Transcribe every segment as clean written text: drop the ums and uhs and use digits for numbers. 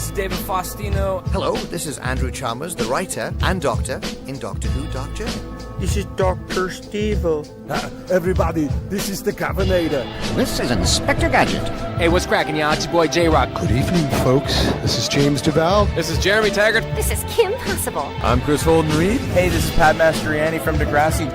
this is David Faustino. Hello, this is Andrew Chalmers, the writer and doctor in Doctor Who Dark Journey. This is Dr. Stevo. Everybody, this is the Governator. This is Inspector Gadget. Hey, what's cracking, y'all? It's your boy J-Rock. Good evening, folks. This is James Duval. This is Jeremy Taggart. This is Kim Possible. I'm Chris Holden-Reed. Hey, this is Pat Mastroianni from Degrassi.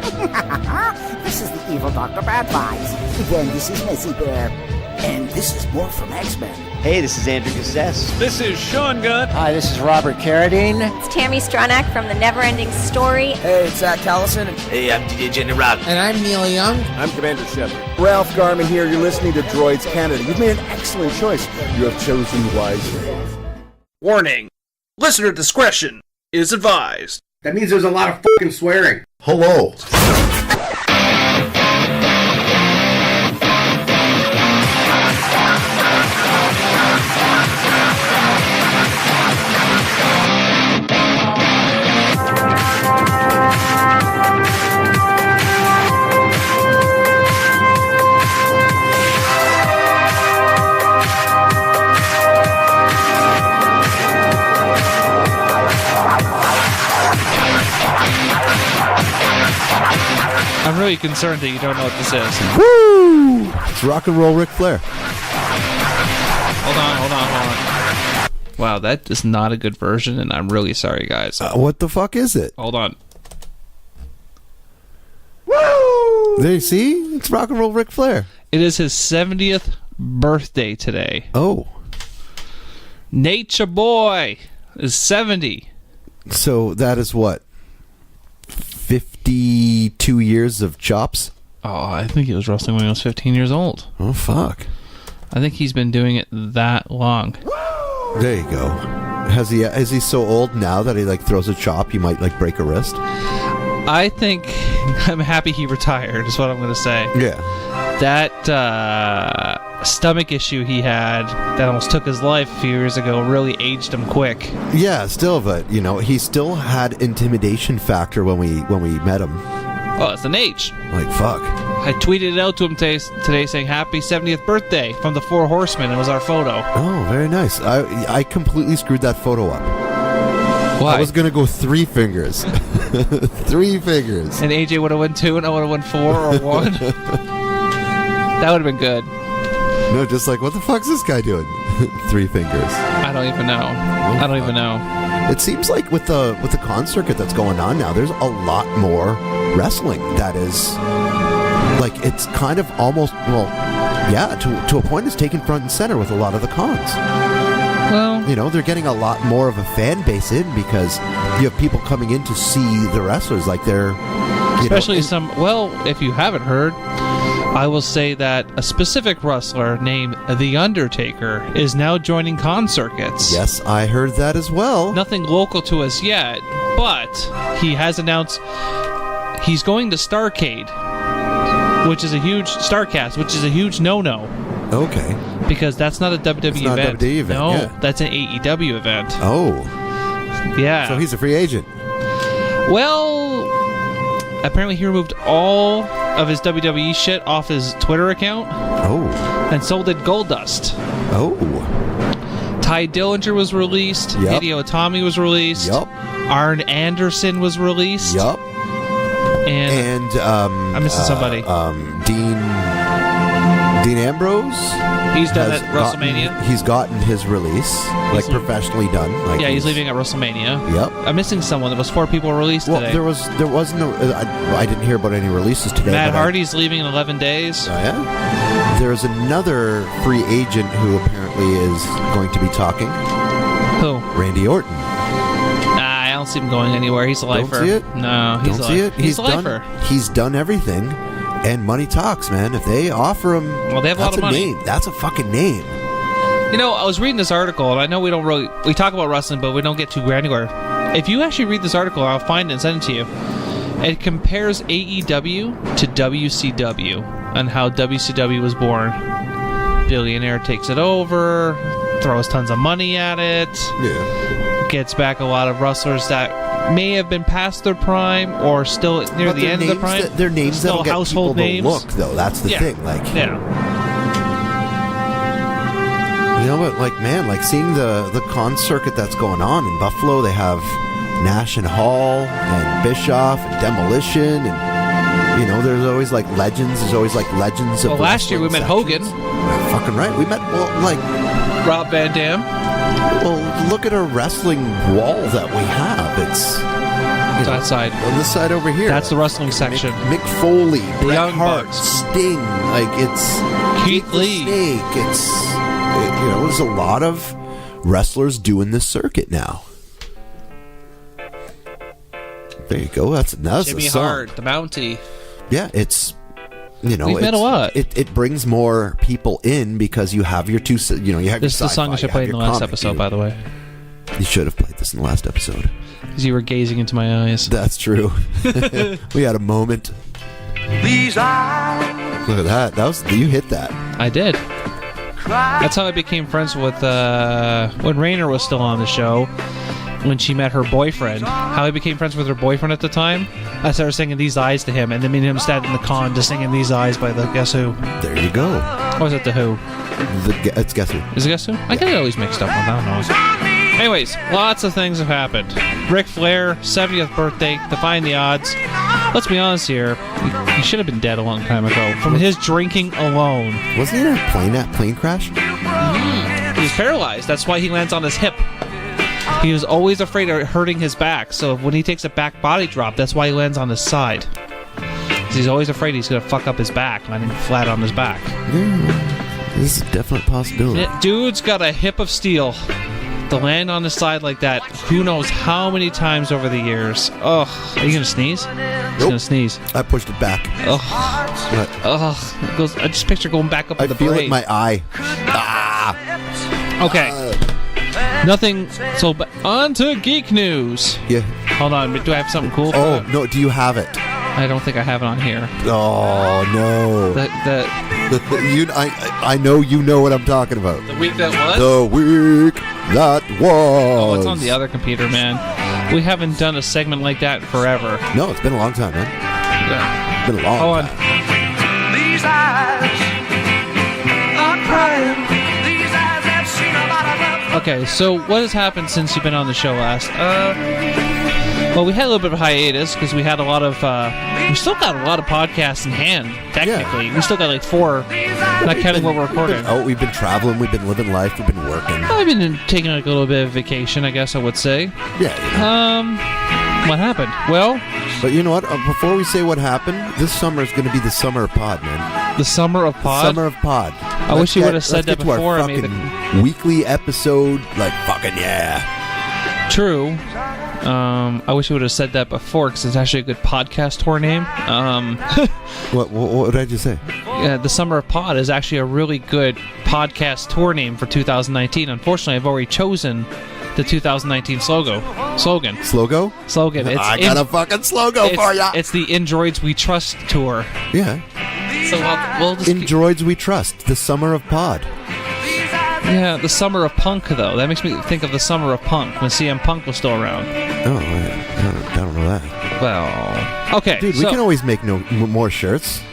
This is the evil Dr. Bad Vibes. Again, this is Messy Bear. And this is more from X-Men. Hey, this is Andrew Gazzess. This is Sean Gunn. Hi, this is Robert Carradine. It's Tammy Stronach from The Neverending Story. Hey, it's Zach Callison. Hey, I'm DJ Jenny Rock. And I'm Neil Young. I'm Commander Shepard. Ralph Garman here. You're listening to Droids Canada. You've made an excellent choice. You have chosen wisely. Warning. Listener discretion is advised. That means there's a lot of fucking swearing. Hello. I'm really concerned that you don't know what this is. Woo! It's rock and roll Ric Flair. Hold on. Wow, that is not a good version, and I'm really sorry, guys. What the fuck is it? Hold on. Woo! There you see? It's rock and roll Ric Flair. It is his 70th birthday today. Oh. Nature Boy is 70. So that is what? 52 years of chops? Oh, I think he was wrestling when he was 15 years old. Oh, fuck. I think he's been doing it that long. There you go. Is he so old now that he like throws a chop, you might like break a wrist? I think I'm happy he retired, is what I'm going to say. Yeah. That stomach issue he had that almost took his life a few years ago really aged him quick. Yeah, still, but you know, he still had intimidation factor when we met him. Oh, it's an age. Like, fuck. I tweeted it out to him today saying, Happy 70th birthday from the Four Horsemen. It was our photo. Oh, very nice. I completely screwed that photo up. Why? I was going to go 3 fingers. 3 fingers. And AJ would have won 2 and I would have won 4 or 1. That would have been good. No, just like, what the fuck's this guy doing? 3 fingers. I don't even know. Oh, I don't even know. It seems like with the con circuit that's going on now, there's a lot more wrestling that is like, it's kind of almost, well, yeah, to a point it's taken front and center with a lot of the cons. Well, you know, they're getting a lot more of a fan base in because you have people coming in to see the wrestlers, like they're, especially if you haven't heard, I will say that a specific wrestler named The Undertaker is now joining con circuits. Yes, I heard that as well. Nothing local to us yet, but he has announced he's going to Starcade, which is a huge no-no. Okay. Because that's not a WWE not event. A WWE event. No, yeah. That's an AEW event. Oh. Yeah. So he's a free agent. Well, apparently he removed all of his WWE shit off his Twitter account. Oh. And so did Goldust. Oh. Ty Dillinger was released. Yep. Hideo Itami was released. Yup. Arn Anderson was released. Yup. And I'm missing somebody. Dean Ambrose. He's done at WrestleMania. He's gotten his release, like professionally done. Like yeah, he's leaving at WrestleMania. Yep. I'm missing someone. There was 4 people released today. There was no. I didn't hear about any releases today. Matt Hardy's leaving in 11 days. Oh yeah. There's another free agent who apparently is going to be talking. Who? Randy Orton. I don't see him going anywhere. He's a lifer. Don't see it? No, he's don't see it. He's a lifer. He's done everything, and money talks, man. If they offer him, well, they have a lot of money. Name. That's a fucking name. You know, I was reading this article, and I know we talk about wrestling, but we don't get too granular. If you actually read this article, I'll find it and send it to you. It compares AEW to WCW and how WCW was born. Billionaire takes it over, throws tons of money at it. Yeah. Gets back a lot of wrestlers that may have been past their prime or still near the end of the prime. They're names that'll get household people names. to look, though. That's the thing. Like, yeah. But like, man, like seeing the con circuit that's going on in Buffalo, they have Nash and Hall and Bischoff and Demolition, and there's always like legends. There's always like legends of. Well, last year we met Hogan. Fucking right. We met Rob Van Dam. Well, look at our wrestling wall that we have. It's that side. On this side over here. That's the wrestling section. Mick Foley, the Bret Young Hart, Bucks. Sting. Like it's Keith Lee. Snake. There's a lot of wrestlers doing this circuit now. There you go. That's Jimmy a song. Hart, the Mountie. Yeah, it's we've met a lot. It brings more people in because you have your two. You have this is the song I should play in the last episode, by the way. You should have played this in the last episode because you were gazing into my eyes. That's true. We had a moment. These eyes. Look at that. You hit that. I did. That's how I became friends with when Rainer was still on the show. When she met her boyfriend, how I became friends with her boyfriend at the time, I started singing These Eyes to him, and then me and him sat in the con just singing These Eyes by the Guess Who. There you go. Or was it the Who? It's Guess Who. Is it Guess Who? Yeah. I get it always mixed up with I don't know. Anyways, lots of things have happened. Ric Flair, 70th birthday, defying the odds. Let's be honest here, he should have been dead a long time ago from his drinking alone. Wasn't he in a plane crash? He was paralyzed. That's why he lands on his hip. He was always afraid of hurting his back, so when he takes a back body drop, that's why he lands on his side. Because he's always afraid he's going to fuck up his back, landing flat on his back. Yeah, this is a definite possibility. Dude's got a hip of steel. To land on his side like that, who knows how many times over the years. Ugh. Are you going to sneeze? He's going to sneeze. I pushed it back. Ugh. Ugh. I just picture going back up in the brain. I feel it in my eye. Ah. Okay. Nothing. So, on to geek news. Yeah. Hold on. Do I have something cool? No. Do you have it? I don't think I have it on here. Oh no. I know you know what I'm talking about. The week that was? The week that was. Oh, it's on the other computer, man. We haven't done a segment like that in forever. No, it's been a long time, man. Yeah. It's been a long time. These eyes are crying. These eyes have seen a lot of love. Okay, so what has happened since you've been on the show last? Well, we had a little bit of a hiatus because we had a lot of. We still got a lot of podcasts in hand. Technically, we still got like 4, not counting what we're recording. We've been traveling. We've been living life. We've been working. I've been taking like a little bit of vacation, I guess I would say. Yeah. What happened? Well, but you know what? Before we say what happened, this summer is going to be the summer of pod, man. The summer of pod. Summer of pod. I wish you would have said that before. I made weekly episode, like fucking yeah. True. I wish you would have said that before because it's actually a good podcast tour name. What did I just say? Yeah, the Summer of Pod is actually a really good podcast tour name for 2019. Unfortunately, I've already chosen the 2019 slogan. Slogan? Slogan. I got a fucking slogan for ya. It's the In Droids We Trust tour. Yeah. So we'll just In Droids We Trust, the Summer of Pod. Yeah, the Summer of Punk, though. That makes me think of the Summer of Punk when CM Punk was still around. Oh, I don't know that. Well, okay. Dude, we can always make more shirts.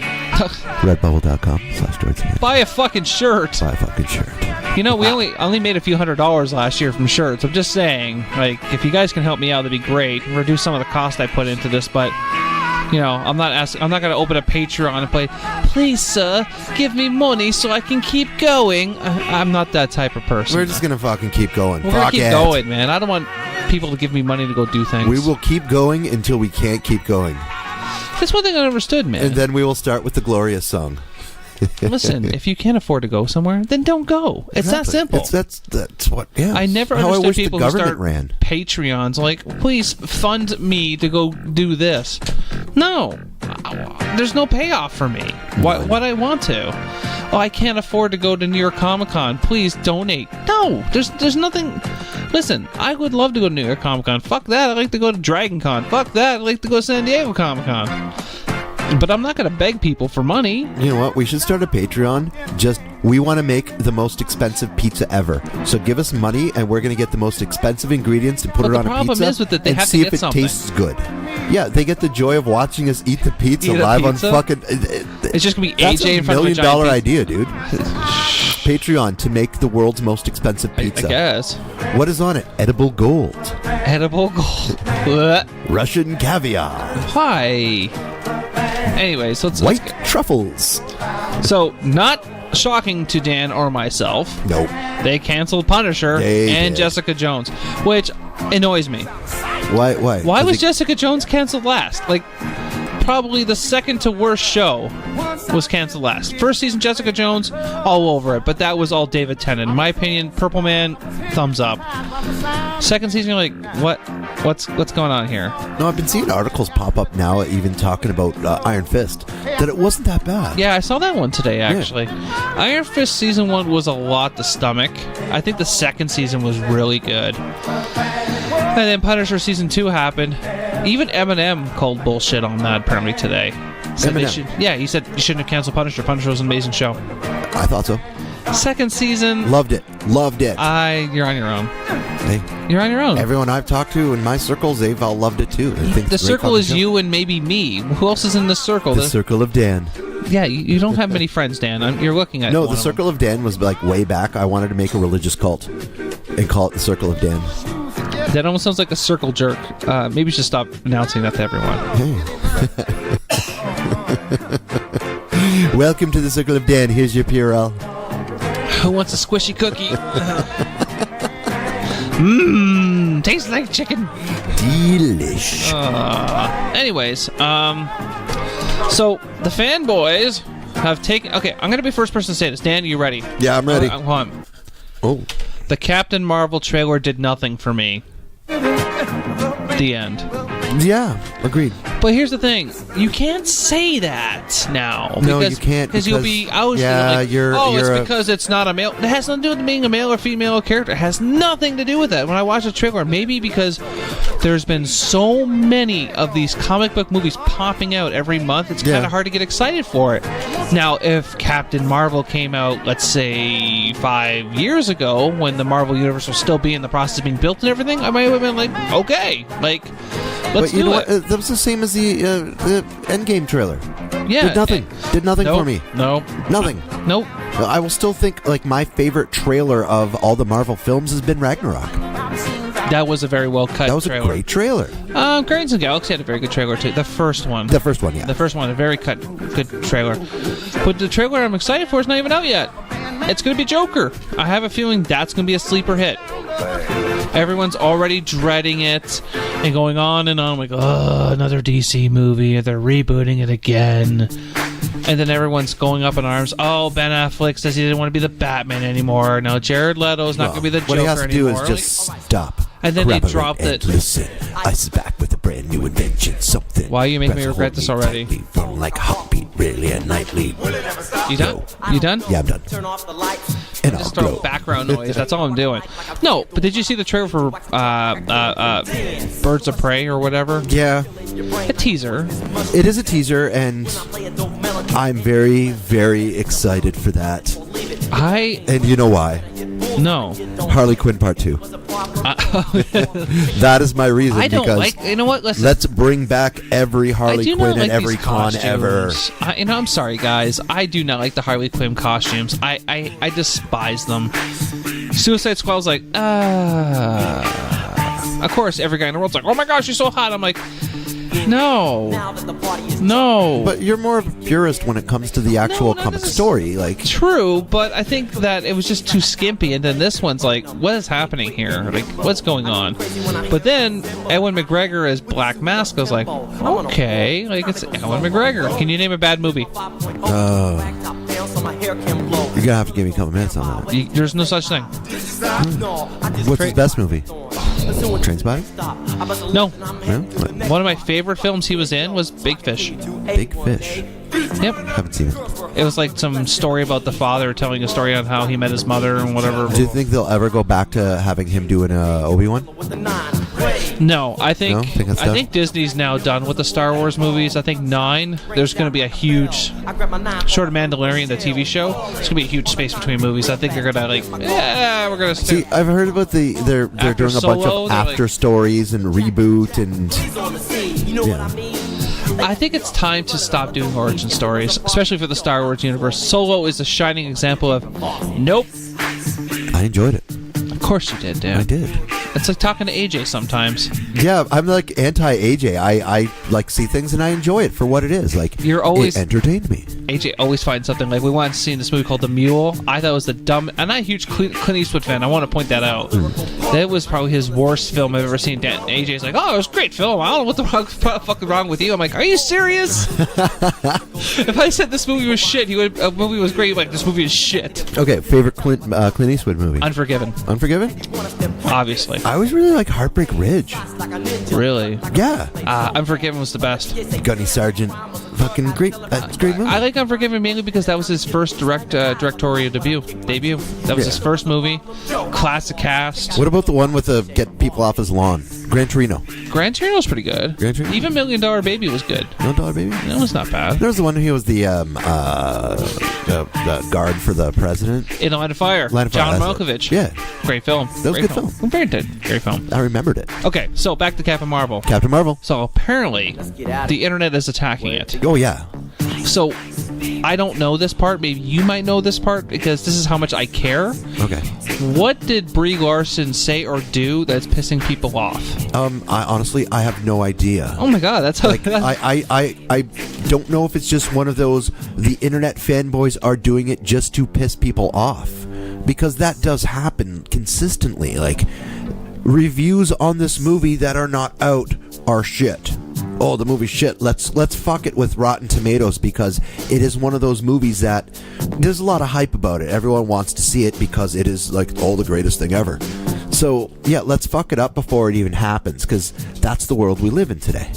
Redbubble.com/droids. Buy a fucking shirt. Buy a fucking shirt. You know, we only made a few $100s last year from shirts. I'm just saying, like, if you guys can help me out, that'd be great. Reduce some of the cost I put into this, but you know, I'm not going to open a Patreon and play, please, sir, give me money so I can keep going. I'm not that type of person. We're just going to fucking keep going. We're going to keep going, man. I don't want people to give me money to go do things. We will keep going until we can't keep going. That's one thing I understood, man. And then we will start with the glorious song. Listen, if you can't afford to go somewhere, then don't go. It's that simple. That's what. Yeah. I never how understood I wish people the who government start ran. Patreons like, please fund me to go do this. No, there's no payoff for me. What I want to. Oh, I can't afford to go to New York Comic Con. Please donate. No, there's nothing. Listen, I would love to go to New York Comic Con. Fuck that. I'd like to go to Dragon Con. Fuck that. I'd like to go to San Diego Comic Con. But I'm not going to beg people for money. You know what? We should start a Patreon. We want to make the most expensive pizza ever. So give us money, and we're going to get the most expensive ingredients and put it on a pizza. The problem is with it, they have see to get if it something. tastes good. Yeah, they get the joy of watching us eat the pizza live on fucking. It's just going to be that's AJ in front of a $1 million idea, dude. Patreon to make the world's most expensive pizza. I guess. What is on it? Edible gold. Edible gold. What? Russian caviar. Hi. Anyway, so White truffles. So, not shocking to Dan or myself. Nope. They canceled Punisher and Jessica Jones, which annoys me. Why? Why was Jessica Jones canceled last? Like, probably the second to worst show was canceled last. First season, Jessica Jones, all over it, but that was all David Tennant. In my opinion, Purple Man, thumbs up. Second season, you're like, what's going on here? No, I've been seeing articles pop up now, even talking about Iron Fist, that it wasn't that bad. Yeah, I saw that one today, actually. Yeah. Iron Fist season 1 was a lot to stomach. I think the second season was really good. And then Punisher season 2 happened. Even Eminem called bullshit on that apparently today. Said he said you shouldn't have canceled Punisher. Punisher was an amazing show. I thought so. Second season. Loved it. You're on your own. Hey, you're on your own. Everyone I've talked to in my circles, they've all loved it too. The circle is you and maybe me. Who else is in the circle? The circle of Dan. Yeah, you don't have many friends, Dan. You're looking at No, the circle of Dan was like way back. I wanted to make a religious cult and call it the Circle of Dan. That almost sounds like a circle jerk. Maybe you should stop announcing that to everyone. Hey. Welcome to the Circle of Dan. Here's your Purell. Who wants a squishy cookie? Tastes like chicken. Delish. Anyways, so the fanboys have taken... Okay, I'm going to be the first person to say this. Dan, you ready? Yeah, I'm ready. Hold on. Oh. The Captain Marvel trailer did nothing for me. The end. Yeah, agreed. But here's the thing: you can't say that now. No, you can't because you'll be ousted. Yeah, like, it's because it's not a male. It has nothing to do with being a male or female character. It has nothing to do with that. When I watch the trailer, maybe because there's been so many of these comic book movies popping out every month, it's kind of hard to get excited for it. Now, if Captain Marvel came out, let's say 5 years ago, when the Marvel Universe was still in the process of being built and everything, I might have been like, okay, like. Let's but you do know it. What? That was the same as the Endgame trailer. Yeah. Did nothing for me. Nope. Nothing. Nope. I will still think like my favorite trailer of all the Marvel films has been Ragnarok. That was a very well cut trailer. That was a great trailer. Guardians of the Galaxy had a very good trailer too. The first one, yeah. The first one, a very good trailer. But the trailer I'm excited for is not even out yet. It's going to be Joker. I have a feeling that's going to be a sleeper hit. Everyone's already dreading it and going on and on. Like, oh, another DC movie. They're rebooting it again. And then everyone's going up in arms. Oh, Ben Affleck says he didn't want to be the Batman anymore. Now Jared Leto's not going to be the Joker anymore. What he has to do is just stop. And then they dropped it. Listen, I's back with a brand new invention. Something. Why are you making me regret this already? Run like a heartbeat, really a nightly. You done? You done? Yeah, I'm done. And just throw background noise. That's all I'm doing. No, but did you see the trailer for Birds of Prey or whatever? Yeah. A teaser. It is a teaser, and I'm very, very excited for that. And you know why? No. Harley Quinn Part 2. That is my reason. I don't because like. You know what? Let's bring back every Harley Quinn at every con ever. I'm sorry, guys. I do not like the Harley Quinn costumes. I despise them. Suicide Squad's like, Of course, every guy in the world's like, oh my gosh, she's so hot. I'm like, no. But you're more of a purist when it comes to the actual comic story. Like, true, but I think that it was just too skimpy. And then this one's like, what is happening here? Like, what's going on? But then Ewan McGregor as Black Mask, I was like, okay, like it's Ewan McGregor. Can you name a bad movie? You're gonna have to give me a couple minutes on that. There's no such thing. What's his best movie? Trainspotting? No. One of my favorite films he was in was Big Fish. Big Fish? Yep. Haven't seen it. It was like some story about the father telling a story on how he met his mother and whatever. Do you think they'll ever go back to having him doing Obi-Wan? No, I think Disney's now done with the Star Wars movies. I think 9. There's going to be a huge, short of Mandalorian, the TV show. There's going to be a huge space between movies. I think they're going to we're going to see. I've heard about they're doing a bunch of after stories and reboot and. I think it's time to stop doing origin stories, especially for the Star Wars universe. Solo is a shining example of, nope. I enjoyed it. Of course you did, dude. I did. It's like talking to AJ sometimes. Yeah, I'm like anti-AJ. I like see things and I enjoy it for what it is. Like, You're always... it entertained me. AJ always finds something. Like, we wanted to see this movie called The Mule. I thought it was the dumb... And I'm a huge Clint Eastwood fan. I want to point that out. That was probably his worst film I've ever seen. AJ's like, oh, it was a great film. I don't know what the fuck is wrong with you. I'm like, are you serious? If I said this movie was shit, a movie was great. Like, this movie is shit. Okay, favorite Clint Eastwood movie? Unforgiven. Unforgiven? Obviously. I always really like Heartbreak Ridge. Really? Yeah. Unforgiven was the best. Gunny Sargent. Fucking great. It's a great movie. I like Unforgiven mainly because that was his first directorial debut. That was his first movie. Classic cast. What about the one with the get people off his lawn? Gran Torino. Gran Torino's pretty good. Gran Torino? Even $1 Million Baby was good. $1 Million Baby? That was not bad. There was the one he was the guard for the president. In Line of Fire. John Malkovich. Yeah. Great film. That was a good film. Very good. Great film. I remembered it. Okay, so back to Captain Marvel. Captain Marvel. So apparently, the internet is attacking it. Oh, yeah. So, I don't know this part. Maybe you might know this part because this is how much I care. Okay. What did Brie Larson say or do that's pissing people off? I honestly have no idea. Oh my god, that's how... Like, I don't know if it's just one of those, the internet fanboys are doing it just to piss people off. Because that does happen consistently. Like, reviews on this movie that are not out are shit. Oh, the movie's shit. Let's fuck it with Rotten Tomatoes because it is one of those movies that there's a lot of hype about it. Everyone wants to see it because it is like the greatest thing ever. So yeah, let's fuck it up before it even happens because that's the world we live in today.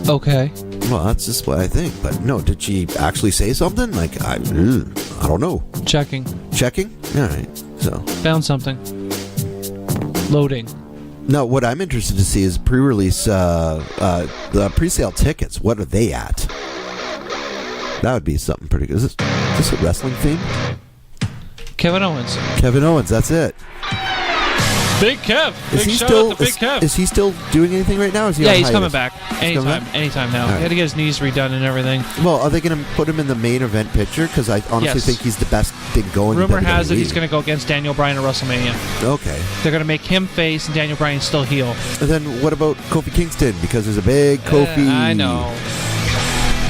Okay. Well, that's just what I think. But no, did she actually say something? Like I don't know. Checking. All right. So found something. Loading. No, what I'm interested to see is pre-release, the pre-sale tickets. What are they at? That would be something pretty good. Is this a wrestling theme? Kevin Owens. Kevin Owens, that's it. Big Kev. Is he still doing anything right now? Or is he yeah, on he's hiatus? coming back. Anytime now. Right. He had to get his knees redone and everything. Well, are they going to put him in the main event picture? Because I honestly think he's the best thing going. Rumor has it he's going to go against Daniel Bryan at WrestleMania. Okay. They're going to make him face and Daniel Bryan still heel. And then what about Kofi Kingston? Because there's a big Kofi. I know.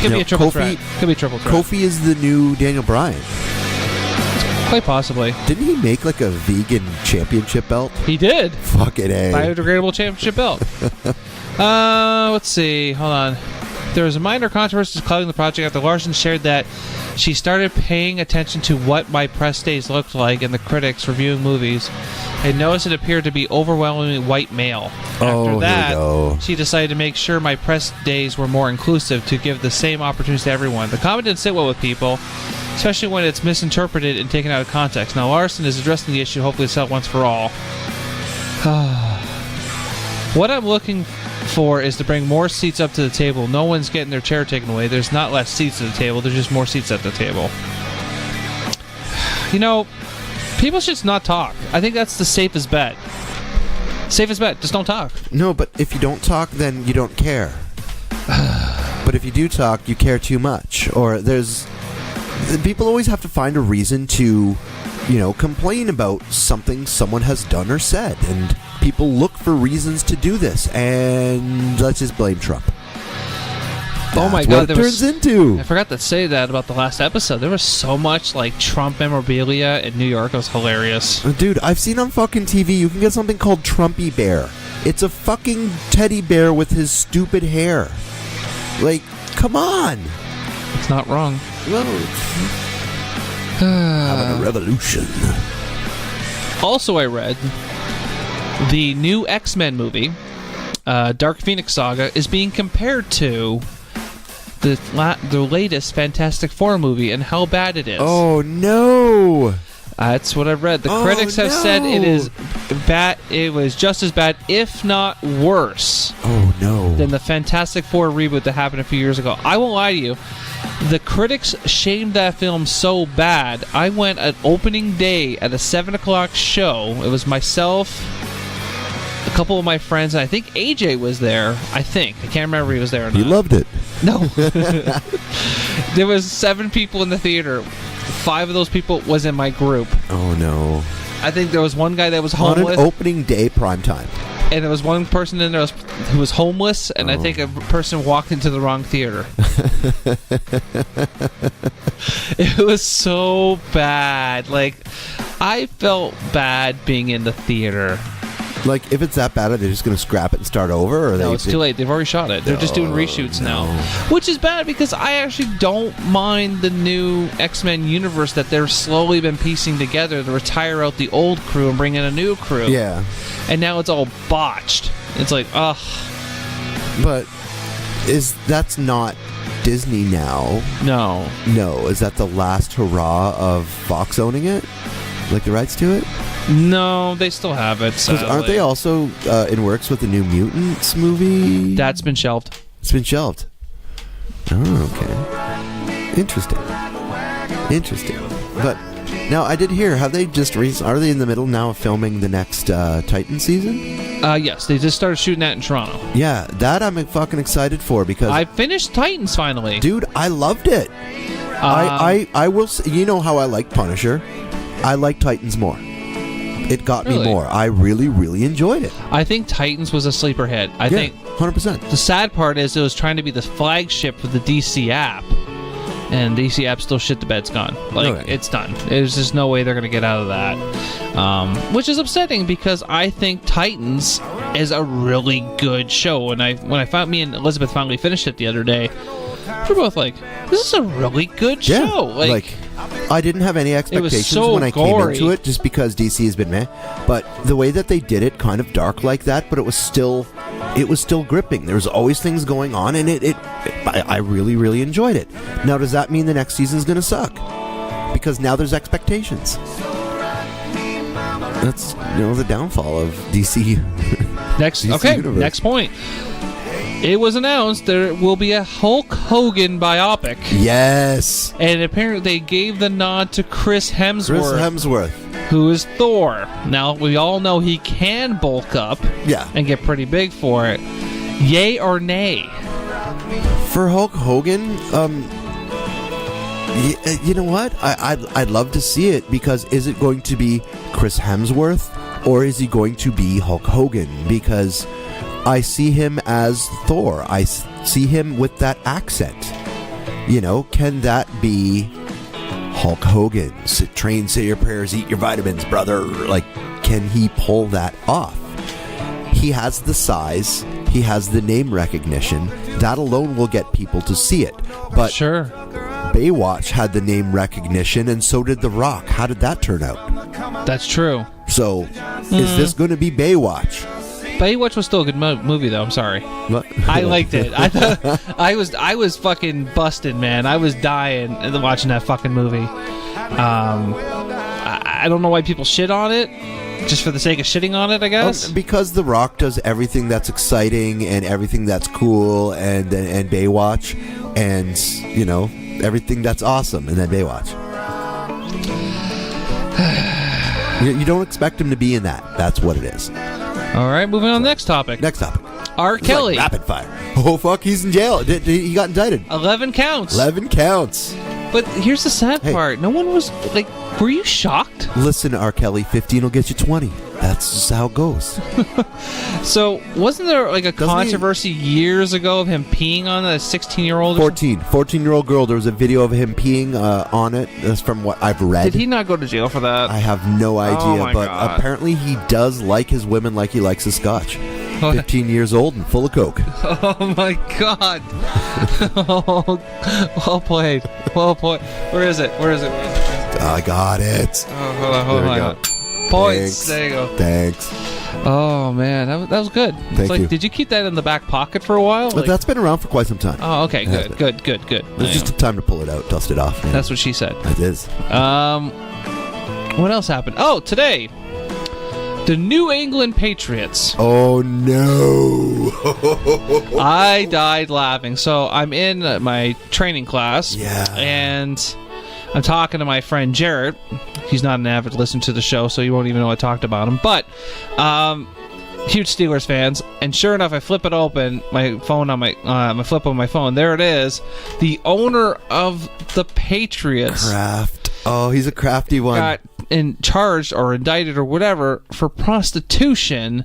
Could be a triple threat. Kofi is the new Daniel Bryan. Quite possibly. Didn't he make like a vegan championship belt? He did. Fucking A. Biodegradable championship belt. Let's see. Hold on. There was a minor controversy clouding the project after Larson shared that she started paying attention to what my press days looked like and the critics reviewing movies and noticed it appeared to be overwhelmingly white male. After that, she decided to make sure my press days were more inclusive to give the same opportunities to everyone. The comment didn't sit well with people, especially when it's misinterpreted and taken out of context. Now, Larson is addressing the issue, hopefully settle once for all. What I'm looking for is to bring more seats up to the table. No one's getting their chair taken away. There's not less seats at the table. There's just more seats at the table. You know, people should just not talk. I think that's the safest bet. Safest bet. Just don't talk. No, but if you don't talk, then you don't care. But if you do talk, you care too much. Or people always have to find a reason to, complain about something someone has done or said. And people look for reasons to do this. And let's just blame Trump. Oh my God! What it turns into. I forgot to say that about the last episode. There was so much like Trump memorabilia in New York. It was hilarious. Dude, I've seen on fucking TV. You can get something called Trumpy Bear. It's a fucking teddy bear with his stupid hair. Like, come on. It's not wrong. No. Having a revolution. Also, I read the new X-Men movie, Dark Phoenix Saga, is being compared to the latest Fantastic Four movie and how bad it is. Oh no! That's what I've read. The critics have said it is bad. It was just as bad, if not worse. Oh no! Than the Fantastic Four reboot that happened a few years ago. I won't lie to you. The critics shamed that film so bad. I went at opening day at a 7 o'clock show. It was myself, a couple of my friends, and I think AJ was there. I can't remember if he was there or not. He loved it. No. There was 7 people in the theater. 5 of those people was in my group. Oh no. I think there was one guy that was homeless. On an opening day primetime. And there was one person in there who was homeless, and I think a person walked into the wrong theater. It was so bad. Like, I felt bad being in the theater. Like, if it's that bad, are they just going to scrap it and start over? Or No, it's too late. They've already shot it. They're just doing reshoots now. Which is bad because I actually don't mind the new X-Men universe that they're slowly been piecing together to retire out the old crew and bring in a new crew. Yeah. And now it's all botched. It's like, ugh. But that's not Disney now? No. No. Is that the last hurrah of Fox owning it? Like the rights to it? No, they still have it. Because aren't they also in works with the New Mutants movie? That's been shelved. It's been shelved. Oh, okay. Interesting. But now I did hear, have they just are they in the middle now of filming the next Titan season? Yes, they just started shooting that in Toronto. Yeah, that I'm fucking excited for because I finished Titans finally. Dude, I loved it. I will say, you know how I like Punisher. I like Titans more. It got me more. I really, really enjoyed it. I think Titans was a sleeper hit. I think 100%. The sad part is it was trying to be the flagship for the DC app, and DC app still shit the bed's gone. Like, it's done. There's just no way they're going to get out of that, which is upsetting because I think Titans is a really good show. When I found me and Elizabeth finally finished it the other day, we're both like, this is a really good show. Like I didn't have any expectations so when I gory. came into it, just because DC has been meh. But the way that they did it, kind of dark like that, but it was still gripping. There was always things going on, and I really, really enjoyed it. Now, does that mean the next season's going to suck? Because now there's expectations. That's the downfall of DC. Next point. It was announced there will be a Hulk Hogan biopic. Yes. And apparently they gave the nod to Chris Hemsworth. Who is Thor. Now, we all know he can bulk up and get pretty big for it. Yay or nay? For Hulk Hogan, you know what? I'd love to see it, because is it going to be Chris Hemsworth or is he going to be Hulk Hogan? Because I see him as Thor. I see him with that accent. Can that be Hulk Hogan? Train, say your prayers, eat your vitamins, brother. Like, can he pull that off? He has the size. He has the name recognition. That alone will get people to see it. But sure, Baywatch had the name recognition, and so did The Rock. How did that turn out? That's true. So, is this going to be Baywatch? Baywatch was still a good movie, though. I'm sorry. What? I liked it. I thought I was fucking busted, man. I was dying watching that fucking movie. I don't know why people shit on it, just for the sake of shitting on it, I guess. Because The Rock does everything that's exciting and everything that's cool, and Baywatch, and everything that's awesome, and then Baywatch. You don't expect him to be in that. That's what it is. All right, moving on to the next topic. R. Kelly. Like rapid fire. Oh, fuck, he's in jail. He got indicted. 11 counts. 11 counts. But here's the sad part. No one was, like, were you shocked? Listen, R. Kelly, 15 will get you 20. That's just how it goes. So, wasn't there, like, a controversy years ago of him peeing on a 16-year-old? 14-year-old girl. There was a video of him peeing on it. That's from what I've read. Did he not go to jail for that? I have no idea, but apparently he does like his women like he likes his scotch. 15 years old and full of coke. Oh my god. Well played. Where is it? I got it. Oh, hold on. Points. Thanks. There you go. Thanks. Oh man, that was good. Thank you. Did you keep that in the back pocket for a while? But that's been around for quite some time. Oh, okay, good. It's just time to pull it out, dust it off. Man. That's what she said. It is. What else happened? Oh, today, the New England Patriots. Oh no! I died laughing. So I'm in my training class. Yeah. And I'm talking to my friend Jarrett. He's not an avid listener to the show, so you won't even know I talked about him. But huge Steelers fans, and sure enough, I flip it open, my phone on my flip on my phone. There it is, the owner of the Patriots. Kraft. Oh, he's a crafty one. Got charged or indicted or whatever for prostitution.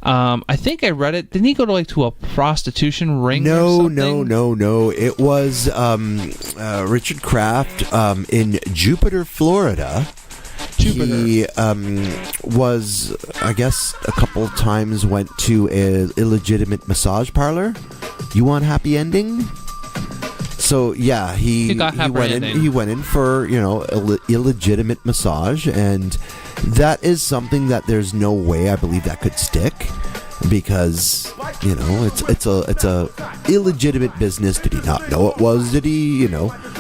I think I read it. Didn't he go to a prostitution ring? No. It was Richard Kraft in Jupiter, Florida. He was, I guess, a couple of times went to a illegitimate massage parlor. You want happy ending? So yeah, he went in for illegitimate massage, and that is something that there's no way I believe that could stick, because it's a illegitimate business. Did he not know it was? Did he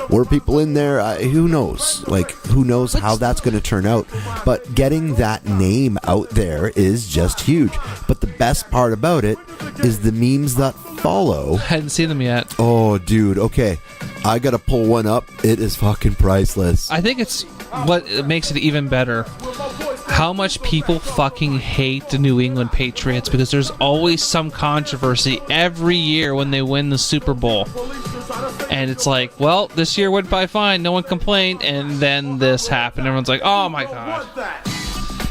were people in there? Who knows? Who knows how that's going to turn out? But getting that name out there is just huge. But the best part about it is the memes that follow. Hadn't seen them yet. Oh, dude. Okay, I gotta pull one up. It is fucking priceless. I think it's what makes it even better. How much people fucking hate the New England Patriots, because there's always some controversy every year when they win the Super Bowl. And it's like, well, this year went by fine, no one complained, and then this happened. Everyone's like, oh my god.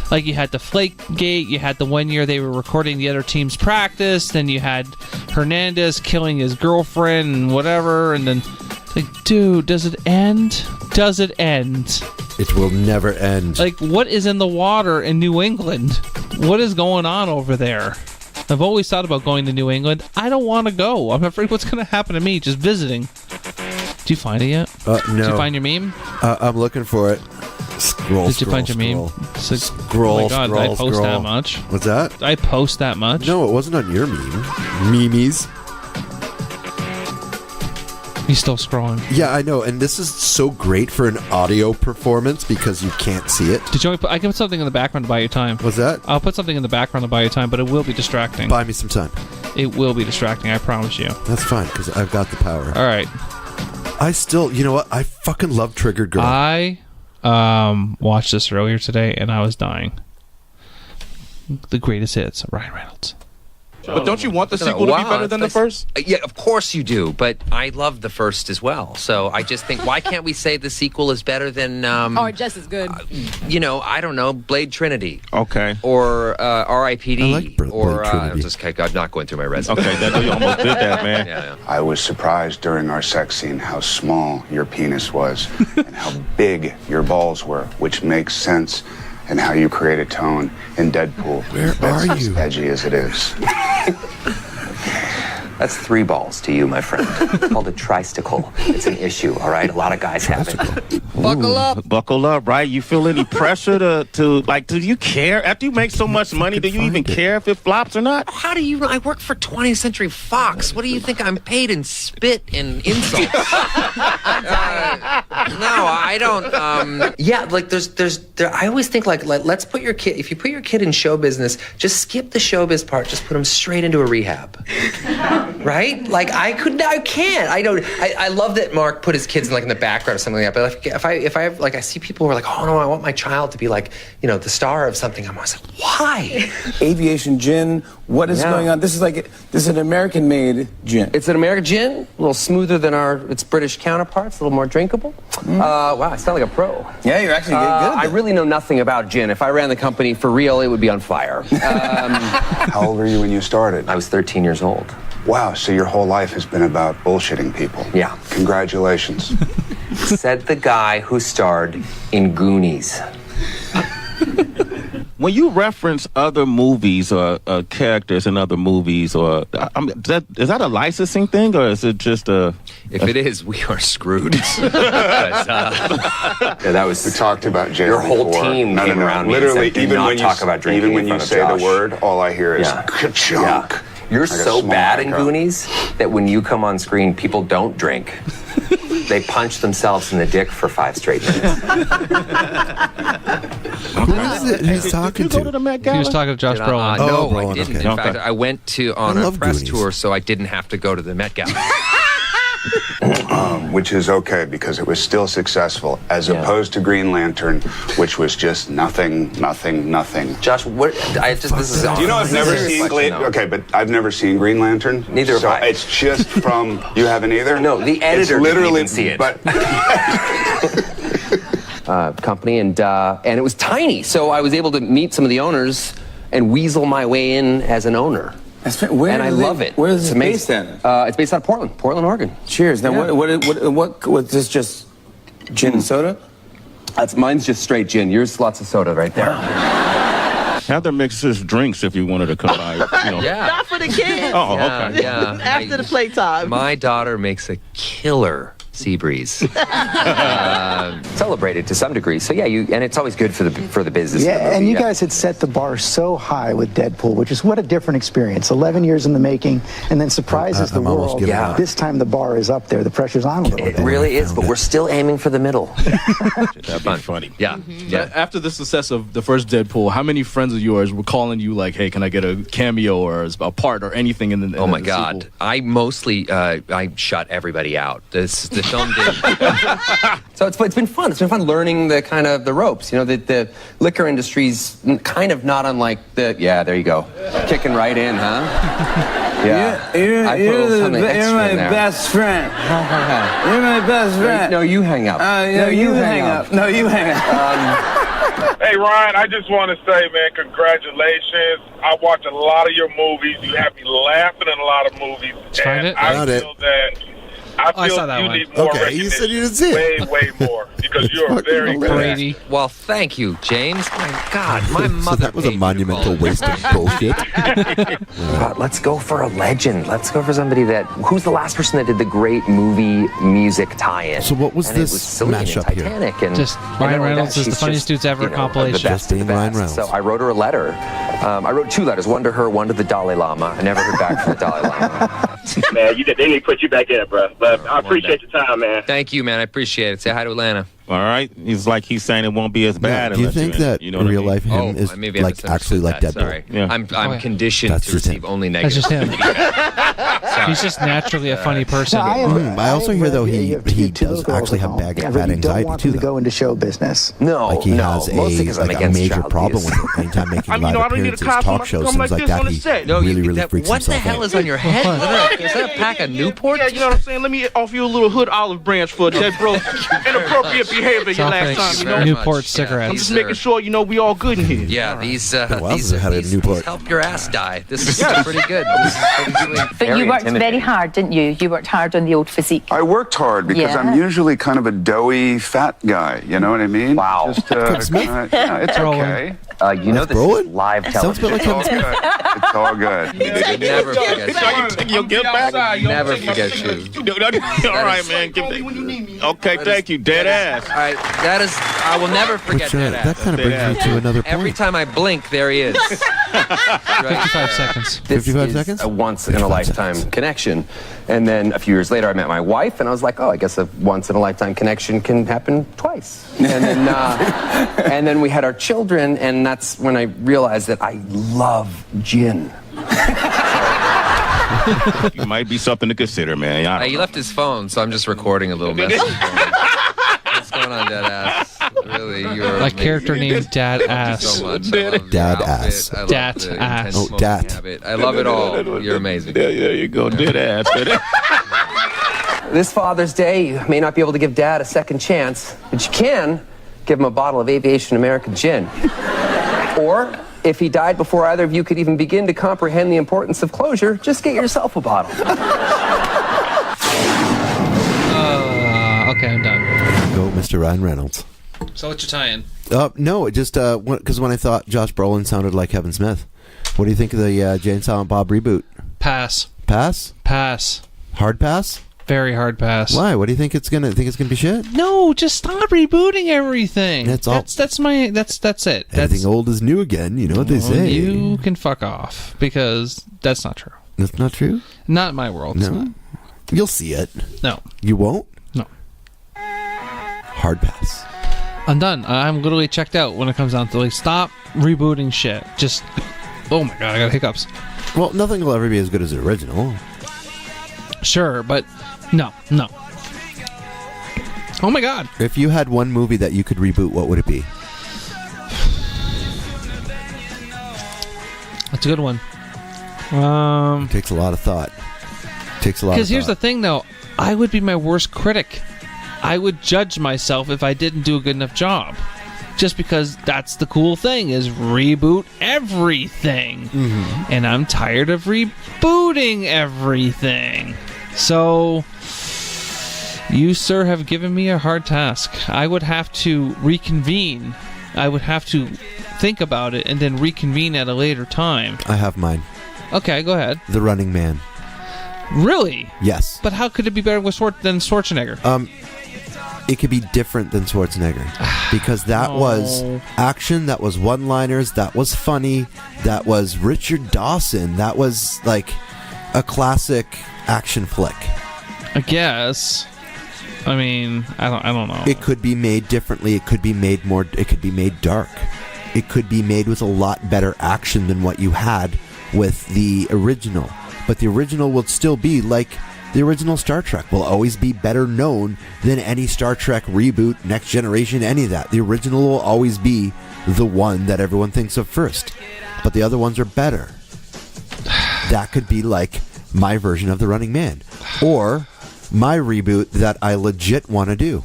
Like, you had the Flakegate, you had the 1 year they were recording the other team's practice, then you had Hernandez killing his girlfriend and whatever, and then, like, dude, does it end? Does it end? It will never end. Like, what is in the water in New England? What is going on over there? I've always thought about going to New England. I don't want to go. I'm afraid what's going to happen to me just visiting. Did you find it yet? No. Did you find your meme? I'm looking for it. Did you find your meme? Scroll, oh my God, scroll, did I post scroll. that much? What's that? Did I post that much? No, it wasn't on your meme. Memes. He's still scrolling. Yeah, I know, and this is so great for an audio performance because you can't see it. Did you want me I can put something in the background to buy you time. What's that? I'll put something in the background to buy you time, but it will be distracting. Buy me some time. It will be distracting, I promise you. That's fine, because I've got the power. All right. I still, you know what? I fucking love Triggered Girl. I watched this earlier today, and I was dying. The greatest hits, Ryan Reynolds. But don't you want the sequel to be better than the first? Yeah, of course you do. But I loved the first as well. So I just think, why can't we say the sequel is better than... or just as good. I don't know, Blade Trinity. Okay. Or R.I.P.D. I like Blade Trinity. I'm not going through my resume. Okay, you almost did that, man. Yeah. I was surprised during our sex scene how small your penis was and how big your balls were, which makes sense, and how you create a tone in Deadpool. Where are That's you? as edgy as it is. That's 3 balls to you, my friend. It's called a tricycle. It's an issue, all right? A lot of guys have it. Buckle up. Buckle up, right? You feel any pressure to do you care? After you make so much money, do you even care if it flops or not? How do you... I work for 20th Century Fox. What do you think I'm paid in spit and insults? No, I don't... yeah, like I always think like let's put your kid... If you put your kid in show business, just skip the showbiz part. Just put him straight into a rehab. Right? Like I can't. I love that Mark put his kids in the background or something like that. But if I see people who are like, oh no, I want my child to be the star of something. I'm always like, why? Aviation gin. What is going on? This is an American-made gin. It's an American gin, a little smoother than its British counterparts, a little more drinkable. Wow, I sound like a pro. Yeah, you're actually getting good at I that. really know nothing about gin. If I ran the company for real, it would be on fire. How old were you when you started? I was 13 years old. Wow, so your whole life has been about bullshitting people. Yeah. Congratulations. Said the guy who starred in Goonies. When you reference other movies or characters in other movies, or is that a licensing thing, or is it just a? If it is, we are screwed. Yeah, that was. We talked about Jay. Your whole before. team came around me Literally, and said, even not when talk about drinking even when in you front of say Josh. the word, all I hear is ka-chunk. Yeah. You're Like a so small bad in echo. Goonies that when you come on screen, people don't drink. They punch themselves in the dick for 5 straight minutes. Who is it he's talking Go to to? the Met Gala? He was talking to Josh Brolin. No, Brolin, I didn't. okay. In fact, I went on I a love press Goonies. tour, so I didn't have to go to the Met Gala. which is okay because it was still successful, as opposed to Green Lantern, which was just nothing. Josh, what? This is. Do you know I've never seen Okay, but I've never seen Green Lantern. Neither have I. It's just from. You haven't either. No, the editor literally didn't even see it. But company, and it was tiny, so I was able to meet some of the owners and weasel my way in as an owner. And I love it. Where is it based at? It's based out of Portland, Oregon. Cheers. Now, what was this just gin and soda? Mine's just straight gin. Yours, lots of soda right there. Heather mixes drinks if you wanted to come by. Yeah. Not for the kids. Oh, okay. Yeah. After the playtime. My daughter makes a killer sea breeze. Celebrated to some degree. So yeah, and it's always good for the business. Yeah, and you guys had set the bar so high with Deadpool, which is what a different experience. 11 years in the making, and then surprises the world. Yeah. This time the bar is up there. The pressure's on a little bit. It really is, but we're still aiming for the middle. That'd be funny. Yeah. Yeah. After the success of the first Deadpool, how many friends of yours were calling you like, "Hey, can I get a cameo or a part or anything in the?" Oh my God! Sequel? I mostly I shut everybody out. The film did. So it's been fun. It's been fun learning the kind of the ropes. The liquor industry's kind of not unlike the. Yeah, there you go, kicking right in, huh? Yeah. You're my best friend. You're my best friend. No, you hang up. No, you hang up. No, you hang up. Hey, Ryan, I just want to say, man, congratulations. I watch a lot of your movies. You have me laughing in a lot of movies. And I feel that you need more recognition. You said you didn't see it. Way more. Because you're very good. Well, thank you, James. My God, my mother. So that was a monumental waste of bullshit. Let's go for a legend. Let's go for somebody who's the last person that did the great movie music tie-in? So what was this mashup here? Titanic and just Ryan Reynolds is the funniest dude's ever compilation. Just being Ryan Reynolds. So I wrote her a letter. I wrote 2 letters, one to her, one to the Dalai Lama. I never heard back from the Dalai Lama. Man, they need to put you back in it, bro. But I appreciate your time, man. Thank you, man. I appreciate it. Say hi to Atlanta. All right. He's saying it won't be as bad. Do you think that in real life him is actually like Deadpool? Sorry. Yeah. I'm conditioned to receive only negative. That's just him. He's just naturally a funny person. I also hear though he does actually have bad anxiety too. To go into show business. No, like he has a major problem with it. Anytime making live appearances, talk shows, things like that, he really freaks himself out. What the hell is on your head? Is that a pack of Newport? Yeah, you know what I'm saying? Let me offer you a little hood olive branch for that broke inappropriate behavior your last time. Newport cigarettes. I'm just making sure we all good in here. Yeah, these help your ass die. This is pretty good. But you worked very hard, didn't you? You worked hard on the old physique. I worked hard because I'm usually kind of a doughy fat guy. You know what I mean? Wow. Just, it's okay. You know this is live television. It's all good. Never forget You'll get back. Never forget you. All right, man. Okay, thank you. Dead ass. All right, that is. I will never forget dead ass. That kind of brings me to another point. Every time I blink, there he is. 55 seconds. 55 seconds? A once-in-a-lifetime connection. And then a few years later, I met my wife, and I was like, oh, I guess a once-in-a-lifetime connection can happen twice. And then we had our children, and that's when I realized that I love gin. You might be something to consider, man. He left his phone, so I'm just recording a little message. What's going on, Dad Ass? Really, you're a character named Dad Ass. Thank you so much. Dad Ass. Dat Ass. Oh, Dat. I love it all. You're amazing. There you go. Dead ass. This Father's Day, you may not be able to give Dad a second chance, but you can give him a bottle of Aviation American gin. Or, if he died before either of you could even begin to comprehend the importance of closure, just get yourself a bottle. Okay, I'm done. Go, Mr. Ryan Reynolds. So what's your tie-in? No, it just because when I thought Josh Brolin sounded like Kevin Smith. What do you think of the Jane Silent Bob reboot? Pass. Pass? Pass. Hard pass? Very hard pass. Why? What do you think it's gonna? Think it's gonna be shit? No, just stop rebooting everything. That's all. That's it. Everything old is new again. You know what they say. You can fuck off because that's not true. That's not true. Not in my world. No. You'll see it. No. You won't. No. Hard pass. I'm done. I'm literally checked out when it comes down to stop rebooting shit. Just oh my god, I got hiccups. Well, nothing will ever be as good as the original. Sure, but no. Oh my God. If you had one movie that you could reboot, what would it be? That's a good one. It takes a lot of thought. Because here's the thing, though. I would be my worst critic. I would judge myself if I didn't do a good enough job. Just because that's the cool thing, is reboot everything. Mm-hmm. And I'm tired of rebooting everything. So, you, sir, have given me a hard task. I would have to reconvene. I would have to think about it and then reconvene at a later time. I have mine. Okay, go ahead. The Running Man. Really? Yes. But how could it be better than Schwarzenegger? It could be different than Schwarzenegger. Because that was action, that was one-liners, that was funny, that was Richard Dawson, that was like a classic action flick. I guess. I mean, I don't know. It could be made differently. It could be made dark. It could be made with a lot better action than what you had with the original. But the original will still be like the original Star Trek, will always be better known than any Star Trek reboot, Next Generation, any of that. The original will always be the one that everyone thinks of first. But the other ones are better. That could be like my version of The Running Man. Or my reboot that I legit want to do.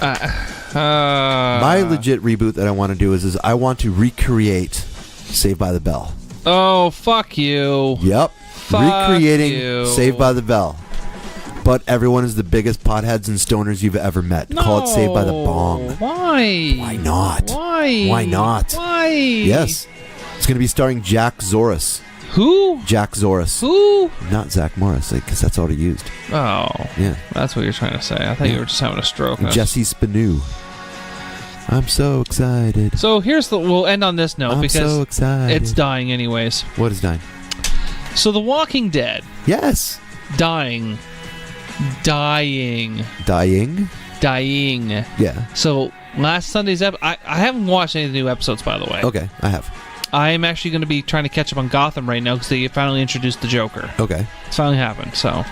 My legit reboot that I want to do is I want to recreate Saved by the Bell. Oh, fuck you. Yep. Fuck recreating you. Saved by the Bell. But everyone is the biggest potheads and stoners you've ever met. No. Call it Saved by the Bong. Why? Why not? Why? Why not? Why? Yes. It's going to be starring Jack Zoris. Who? Jack Zoris. Who? Not Zach Morris, because that's all he used. Oh. Yeah. That's what you're trying to say. I thought you were just having a stroke. Jesse Spanu. I'm so excited. So we'll end on this note I'm because so excited. It's dying anyways. What is dying? So The Walking Dead. Yes. Dying. Dying? Yeah. So last Sunday's episode, I haven't watched any of the new episodes, by the way. Okay, I have. I'm actually going to be trying to catch up on Gotham right now because they finally introduced the Joker. Okay. It's finally happened, so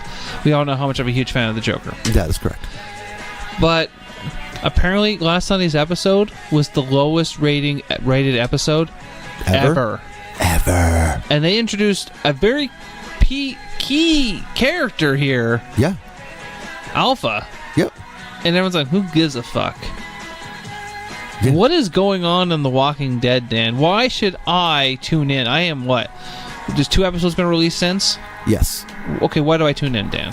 we all know how much I'm a huge fan of the Joker. That is correct. But apparently last Sunday's episode was the lowest rated episode ever. And they introduced a very key character here. Yeah. Alpha. Yep. And everyone's like, who gives a fuck? Yeah. What is going on in The Walking Dead, Dan? Why should I tune in? I am what? Just 2 episodes been released since? Yes. Okay, why do I tune in, Dan?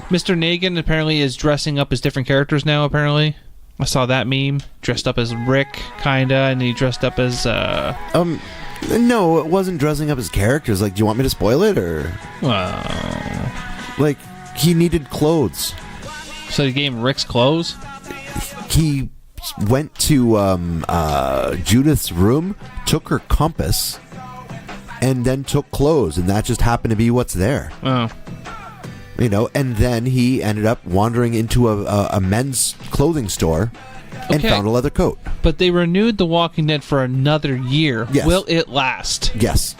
Mr. Negan apparently is dressing up as different characters now, apparently. I saw that meme. Dressed up as Rick, kinda, and he dressed up as, No, it wasn't dressing up as characters. Like, do you want me to spoil it, or? Well... Like, he needed clothes. So he gave him Rick's clothes? He went to Judith's room, took her compass, and then took clothes, and that just happened to be what's there. Oh. You know, and then he ended up wandering into a men's clothing store and found a leather coat. But they renewed The Walking Dead for another year. Yes. Will it last? Yes.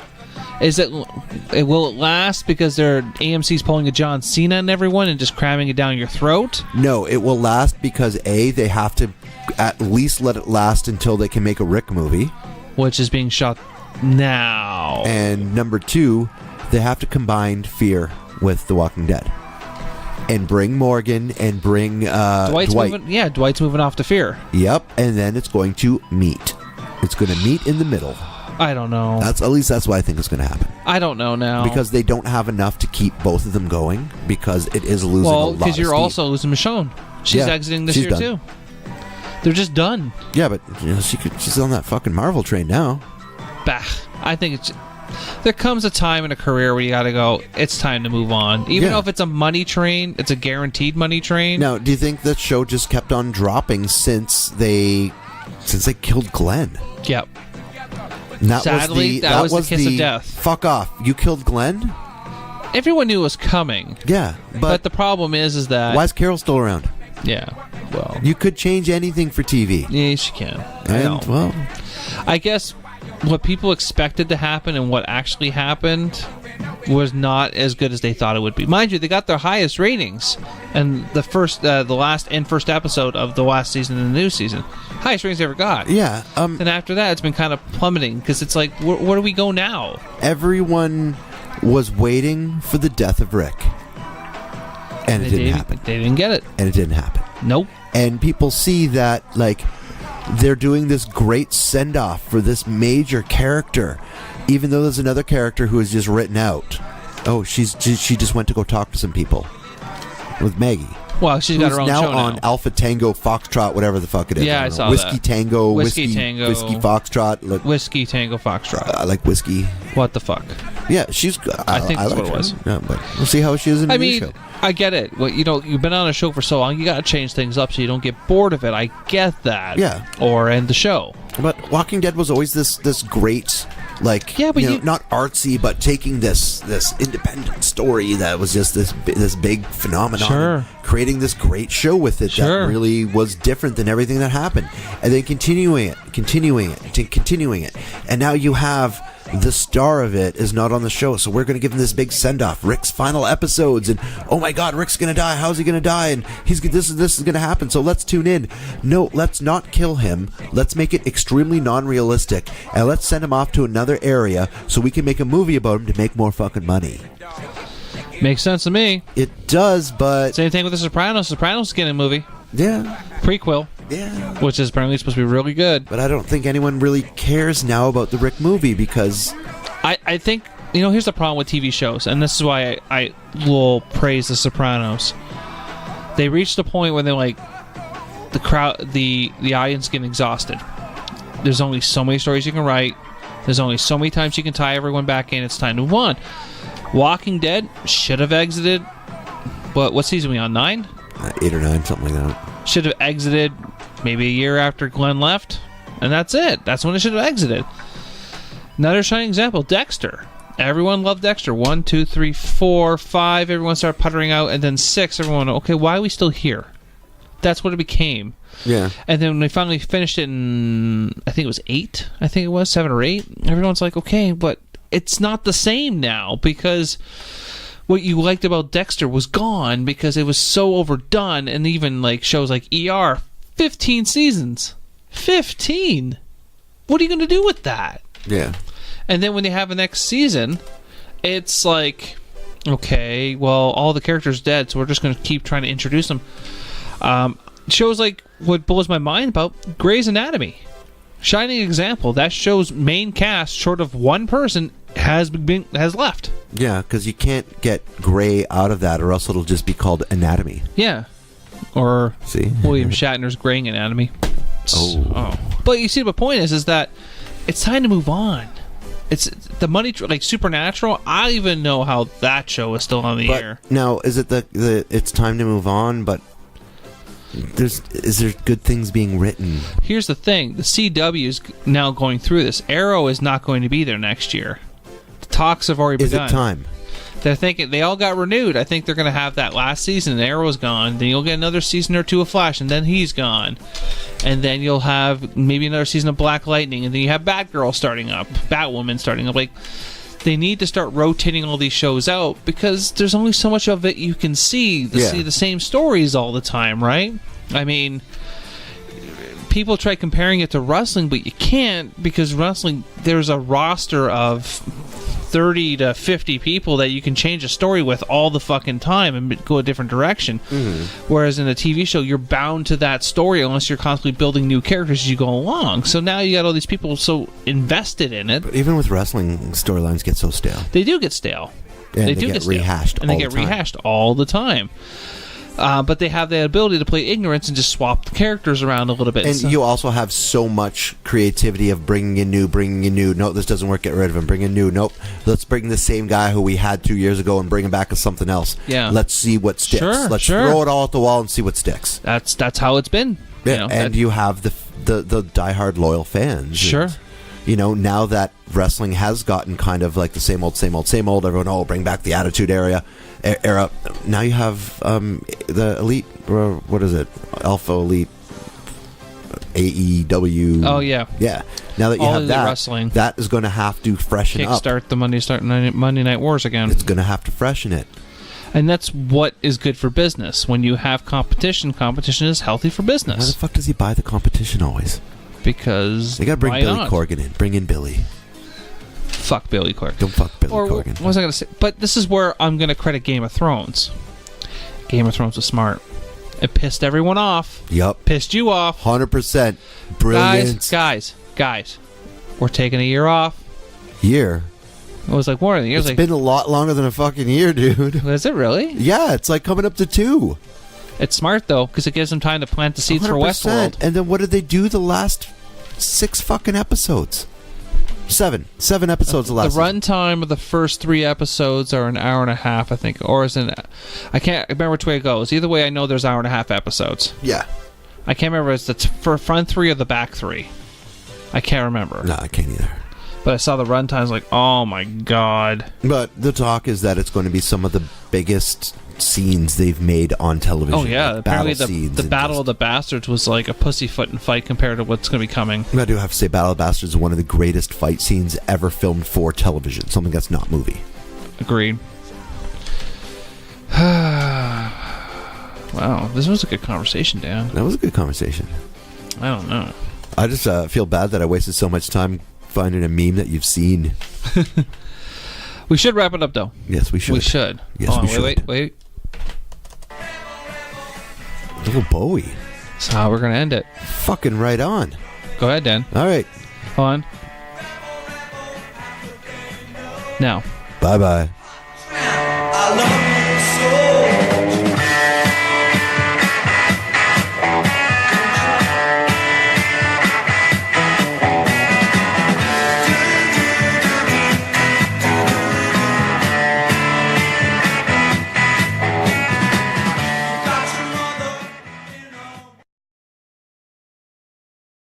Will it last because AMC's pulling a John Cena on everyone and just cramming it down your throat? No, it will last because they have to at least let it last until they can make a Rick movie, which is being shot now. And number 2, they have to combine Fear with The Walking Dead and bring Morgan and bring Dwight. Dwight's moving off to Fear. Yep, and then it's going to meet. It's going to meet in the middle. I don't know. At least that's what I think is going to happen. I don't know now. Because they don't have enough to keep both of them going, because it is losing a lot of steam. Well, because you're also losing Michonne. She's exiting this year, too. They're just done. Yeah, but she's on that fucking Marvel train now. Bah. I think there comes a time in a career where you got to go, it's time to move on. Even though if it's a money train, it's a guaranteed money train. Now, do you think that show just kept on dropping since they killed Glenn? Yep. And Sadly, that was the kiss of death. Fuck off. You killed Glenn? Everyone knew it was coming. Yeah, but the problem is that... Why is Carol still around? Yeah, well... You could change anything for TV. Yes, you can. Well... I guess what people expected to happen and what actually happened was not as good as they thought it would be. Mind you, they got their highest ratings, and the last episode of the last season and the new season, highest ratings they ever got. Yeah. And after that, it's been kind of plummeting because it's like, where do we go now? Everyone was waiting for the death of Rick, and it didn't happen. They didn't get it, and it didn't happen. Nope. And people see that like they're doing this great send off for this major character, even though there's another character who is just written out. Oh, she just went to go talk to some people with Maggie. Well, she's got her own now show now. on Alpha Tango Foxtrot, whatever the fuck it is. Yeah, I saw Whiskey that. Tango, Whiskey Tango, Whiskey Foxtrot. Whiskey Tango Foxtrot. I like whiskey. What the fuck? Yeah, she's. I think that's like what it was. Yeah, but we'll see how she is in the new show. I get it. Well, you've been on a show for so long, you got to change things up so you don't get bored of it. I get that. Yeah. Or end the show. But Walking Dead was always this great, like, yeah, but not artsy, but taking this independent story that was just this big phenomenon, sure, creating this great show with it that really was different than everything that happened, and then continuing it, and now you have the star of it is not on the show, so we're going to give him this big send-off, Rick's final episodes, and oh my god, Rick's going to die, how's he going to die, and this is going to happen, so let's tune in. No, let's not kill him, let's make it extremely non-realistic, and let's send him off to another area so we can make a movie about him to make more fucking money. Makes sense to me. It does, but... Same thing with The Sopranos. Sopranos is getting a movie. Yeah. Prequel. Yeah. Which is apparently supposed to be really good. But I don't think anyone really cares now about the Rick movie because... I think, here's the problem with TV shows, and this is why I will praise The Sopranos. They reached a point where they're like, the crowd, the audience getting exhausted. There's only so many stories you can write. There's only so many times you can tie everyone back in. It's time to move on. Walking Dead should have exited. What season are we on? 9? 8 or 9, something like that. Should have exited maybe a year after Glenn left, and that's it. That's when it should have exited. Another shining example, Dexter. Everyone loved Dexter. 1, 2, 3, 4, 5. Everyone started puttering out, and then 6. Everyone, okay, why are we still here? That's what it became. Yeah. And then when they finally finished it in, I think it was 8. I think it was 7 or 8. Everyone's like, okay, but it's not the same now because what you liked about Dexter was gone because it was so overdone, and even like shows like ER, 15 seasons. 15. What are you going to do with that? Yeah. And then when they have a next season, it's like, okay, well, all the characters dead, so we're just going to keep trying to introduce them. Shows like what blows my mind about Grey's Anatomy. Shining example. That show's main cast, short of one person, has left. Yeah, because you can't get Grey out of that, or else it'll just be called Anatomy. Yeah, or see William Shatner's Greying Anatomy. Oh. But you see, the point is that it's time to move on. It's the money, like Supernatural. I don't even know how that show is still on the air. Now, is it the it's time to move on? But is there good things being written? Here's the thing: the CW is now going through this. Arrow is not going to be there next year. The talks have already begun. Is it time? They're thinking they all got renewed. I think they're going to have that last season. And Arrow's gone. Then you'll get another season or two of Flash, and then he's gone. And then you'll have maybe another season of Black Lightning, and then you have Batgirl starting up, Batwoman starting up. Like, they need to start rotating all these shows out because there's only so much of it you can see the same stories all the time, right? I mean, people try comparing it to wrestling, but you can't because wrestling, there's a roster of 30 to 50 people that you can change a story with all the fucking time and go a different direction. Mm-hmm. Whereas in a TV show, you're bound to that story unless you're constantly building new characters as you go along. So now you got all these people so invested in it. But even with wrestling, storylines get so stale. They do get stale. And they do get rehashed and they get rehashed all the time. But they have the ability to play ignorance and just swap the characters around a little bit. And you also have so much creativity of bringing in new. No, this doesn't work, get rid of him. Bring in new. Nope. Let's bring the same guy who we had 2 years ago and bring him back as something else. Yeah. Let's see what sticks. Let's throw it all at the wall and see what sticks. That's how it's been. Yeah, and you have the diehard loyal fans. Sure. And, now that wrestling has gotten kind of like the same old, everyone, bring back the Attitude Era. Now you have the Elite, or what is it? Alpha Elite. AEW. Oh, yeah. Yeah. Now that you All have Elite that, Wrestling. that is going to have to freshen up. Kickstart the Monday Night Wars again. It's going to have to freshen it. And that's what is good for business. When you have competition is healthy for business. Why the fuck does he buy the competition always? Because they got to bring why Billy not? Corgan in. Bring in Billy. Fuck Billy Corgan. Don't fuck Billy Corgan. What was I going to say? But this is where I'm going to credit Game of Thrones. Game of Thrones was smart. It pissed everyone off. Yup. Pissed you off. 100%. Brilliant. Guys. We're taking a year off. Year? It was like more than a year. It's been a lot longer than a fucking year, dude. Is it really? Yeah, it's like coming up to 2. It's smart, though, because it gives them time to plant the seeds 100%. for Westworld. And then what did they do the last 6 fucking episodes? 7 episodes the last. The runtime of the first 3 episodes are an hour and a half, I think, or is it? I can't remember which way it goes. Either way, I know there's hour and a half episodes. Yeah. I can't remember if it's the front 3 or the back 3. I can't remember. No, I can't either. But I saw the runtimes like, oh my god. But the talk is that it's going to be some of the biggest scenes they've made on television. Oh yeah, like apparently battle the Battle of the Bastards was like a pussyfooting fight compared to what's going to be coming. I do have to say, Battle of the Bastards is one of the greatest fight scenes ever filmed for television. Something that's not movie. Agreed. Wow, this was a good conversation, Dan. That was a good conversation. I don't know. I just feel bad that I wasted so much time finding a meme that you've seen. We should wrap it up, though. Yes, we should. We should. Yes, we should. Wait. Little Bowie. That's how we're going to end it. Fucking right on. Go ahead, Dan. All right. Hold on. Now. Bye-bye. I love